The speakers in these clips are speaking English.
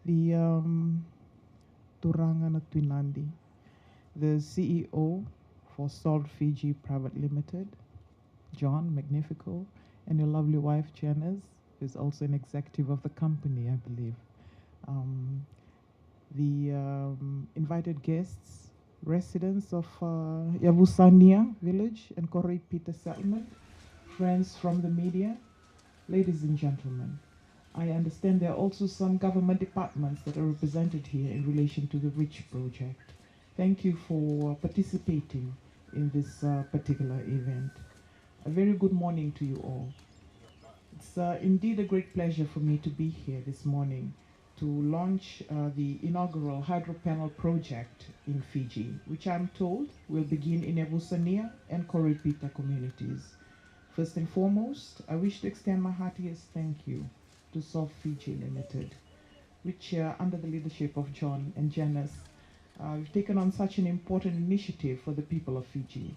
the Turanga Nadi, the CEO for Salt Fiji Private Limited, John Magnifico, and your lovely wife Janice, who is also an executive of the company, I believe. The invited guests, residents of Yavusania village and Koroi Peter settlement, friends from the media, ladies and gentlemen. I understand there are also some government departments that are represented here in relation to the REACH project. Thank you for participating in this particular event. A very good morning to you all. It's indeed a great pleasure for me to be here this morning to launch the inaugural hydro panel project in Fiji, which I'm told will begin in Yavusania and Koripita communities. First and foremost, I wish to extend my heartiest thank you to Salt Fiji Limited, which under the leadership of John and Janice, we've taken on such an important initiative for the people of Fiji.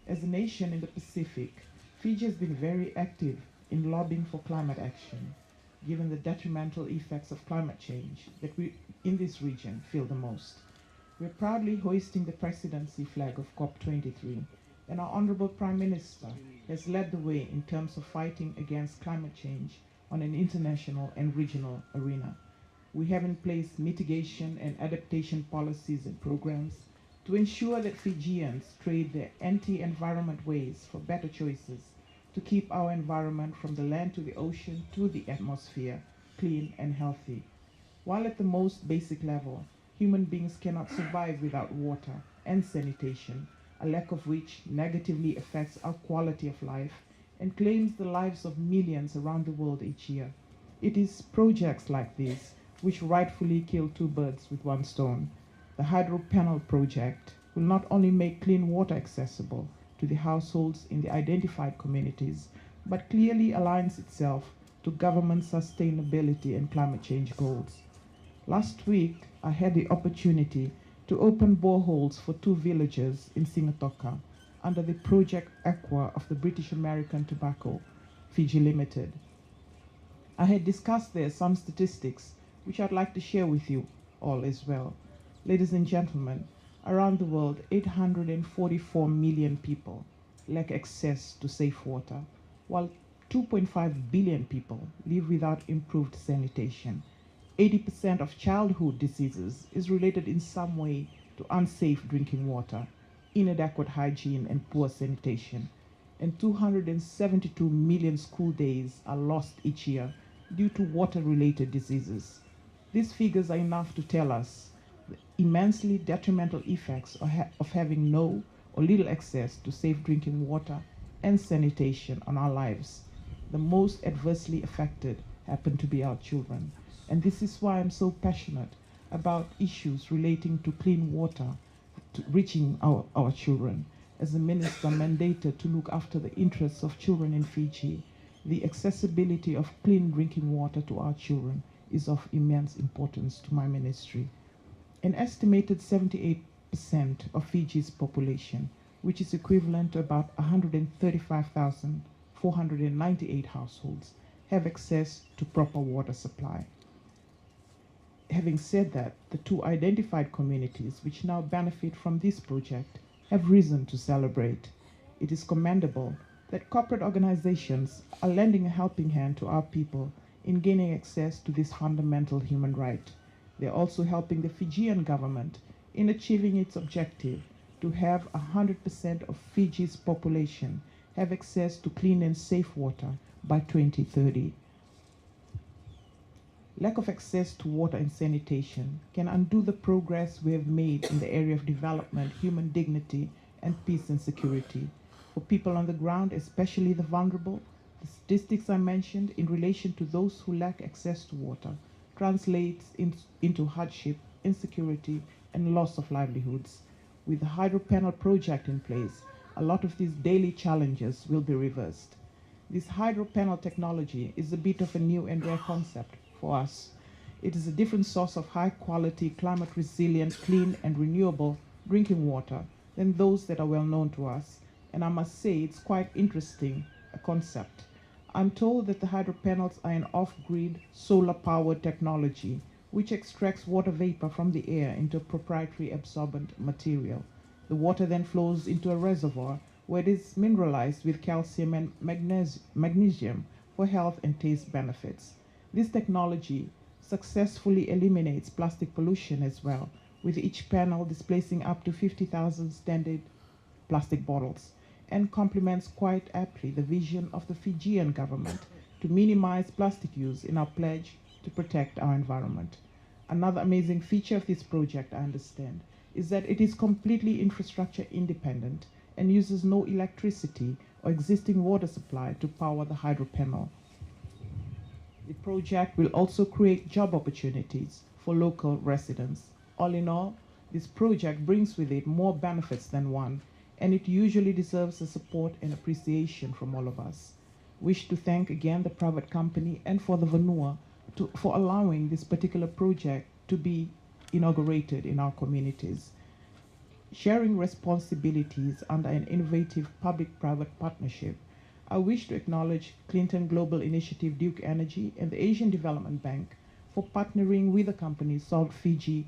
As a nation in the Pacific, Fiji has been very active in lobbying for climate action, given the detrimental effects of climate change that we in this region feel the most. We're proudly hoisting the presidency flag of COP23, and our Honorable Prime Minister has led the way in terms of fighting against climate change on an international and regional arena. We have in place mitigation and adaptation policies and programs to ensure that Fijians trade their anti-environment ways for better choices to keep our environment from the land to the ocean to the atmosphere clean and healthy. While at the most basic level, human beings cannot survive without water and sanitation, a lack of which negatively affects our quality of life and claims the lives of millions around the world each year. It is projects like this which rightfully kill two birds with one stone. The Hydro Panel project will not only make clean water accessible to the households in the identified communities, but clearly aligns itself to government sustainability and climate change goals. Last week, I had the opportunity to open boreholes for 2 villages in Singatoka under the Project Aqua of the British American Tobacco, Fiji Limited. I had discussed there some statistics which I'd like to share with you all as well. Ladies and gentlemen, around the world, 844 million people lack access to safe water, while 2.5 billion people live without improved sanitation. 80% of childhood diseases is related in some way to unsafe drinking water, inadequate hygiene and poor sanitation, and 272 million school days are lost each year due to water-related diseases. These figures are enough to tell us the immensely detrimental effects of having no or little access to safe drinking water and sanitation on our lives. The most adversely affected happen to be our children. And this is why I'm so passionate about issues relating to clean water reaching our children. As a minister mandated to look after the interests of children in Fiji, the accessibility of clean drinking water to our children is of immense importance to my ministry. An estimated 78% of Fiji's population, which is equivalent to about 135,498 households, have access to proper water supply. Having said that, the 2 identified communities which now benefit from this project have reason to celebrate. It is commendable that corporate organizations are lending a helping hand to our people in gaining access to this fundamental human right. They're also helping the Fijian government in achieving its objective to have 100% of Fiji's population have access to clean and safe water by 2030. Lack of access to water and sanitation can undo the progress we have made in the area of development, human dignity, and peace and security. For people on the ground, especially the vulnerable, the statistics I mentioned in relation to those who lack access to water translates into hardship, insecurity, and loss of livelihoods. With the Hydro Panel project in place, a lot of these daily challenges will be reversed. This hydro panel technology is a bit of a new and rare concept for us. It is a different source of high quality, climate resilient, clean and renewable drinking water than those that are well known to us. And I must say it's quite interesting a concept. I'm told that the hydro panels are an off-grid solar powered technology which extracts water vapor from the air into a proprietary absorbent material. The water then flows into a reservoir where it is mineralized with calcium and magnesium for health and taste benefits. This technology successfully eliminates plastic pollution as well, with each panel displacing up to 50,000 standard plastic bottles, and complements quite aptly the vision of the Fijian government to minimize plastic use in our pledge to protect our environment. Another amazing feature of this project, I understand, is that it is completely infrastructure independent and uses no electricity or existing water supply to power the hydro panel. The project will also create job opportunities for local residents. All in all, this project brings with it more benefits than one, and it usually deserves the support and appreciation from all of us. Wish to thank again the private company and for the Vanua for allowing this particular project to be inaugurated in our communities. Sharing responsibilities under an innovative public-private partnership, I wish to acknowledge Clinton Global Initiative Duke Energy and the Asian Development Bank for partnering with the company Salt Fiji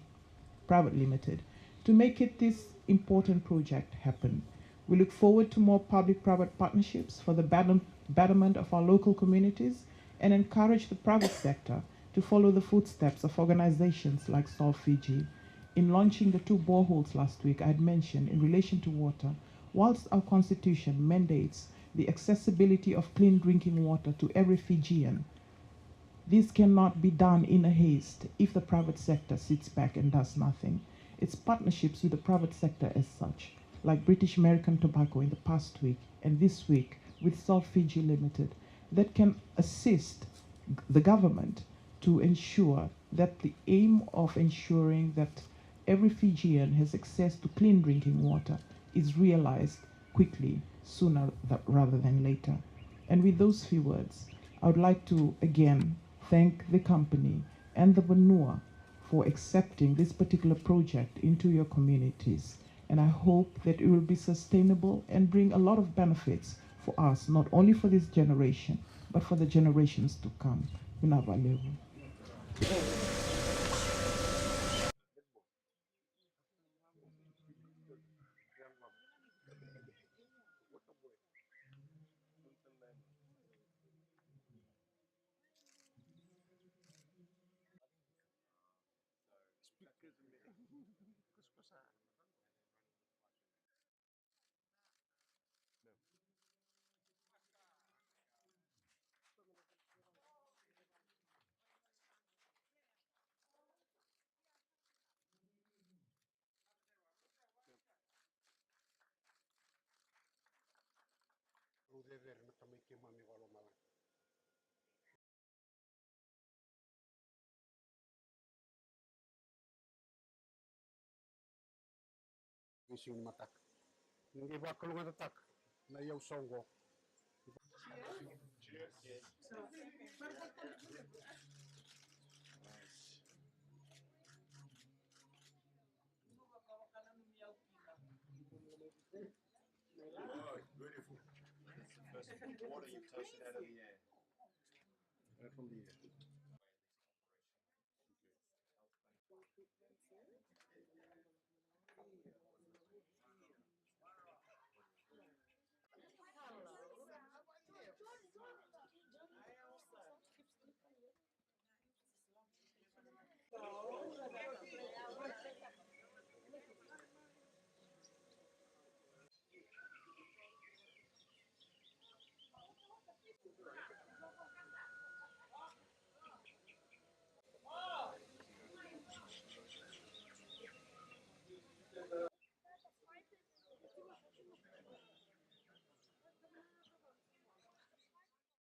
Private Limited to make it this important project happen. We look forward to more public-private partnerships for the betterment of our local communities and encourage the private sector to follow the footsteps of organizations like Salt Fiji. In launching the 2 boreholes last week, I had mentioned in relation to water, whilst our constitution mandates the accessibility of clean drinking water to every Fijian, this cannot be done in a haste if the private sector sits back and does nothing. It's partnerships with the private sector as such, like British American Tobacco in the past week and this week with Salt Fiji Limited, that can assist the government to ensure that the aim of ensuring that every Fijian has access to clean drinking water is realized quickly, sooner rather than later. And with those few words, I would like to again thank the company and the Vanua for accepting this particular project into your communities. And I hope that it will be sustainable and bring a lot of benefits for us, not only for this generation, but for the generations to come. Vuniwaqa. Vision matak. Ngi bakal ngatatak na yaw songo. Oh, it's beautiful. It's the first water you've tasted out of the air. From the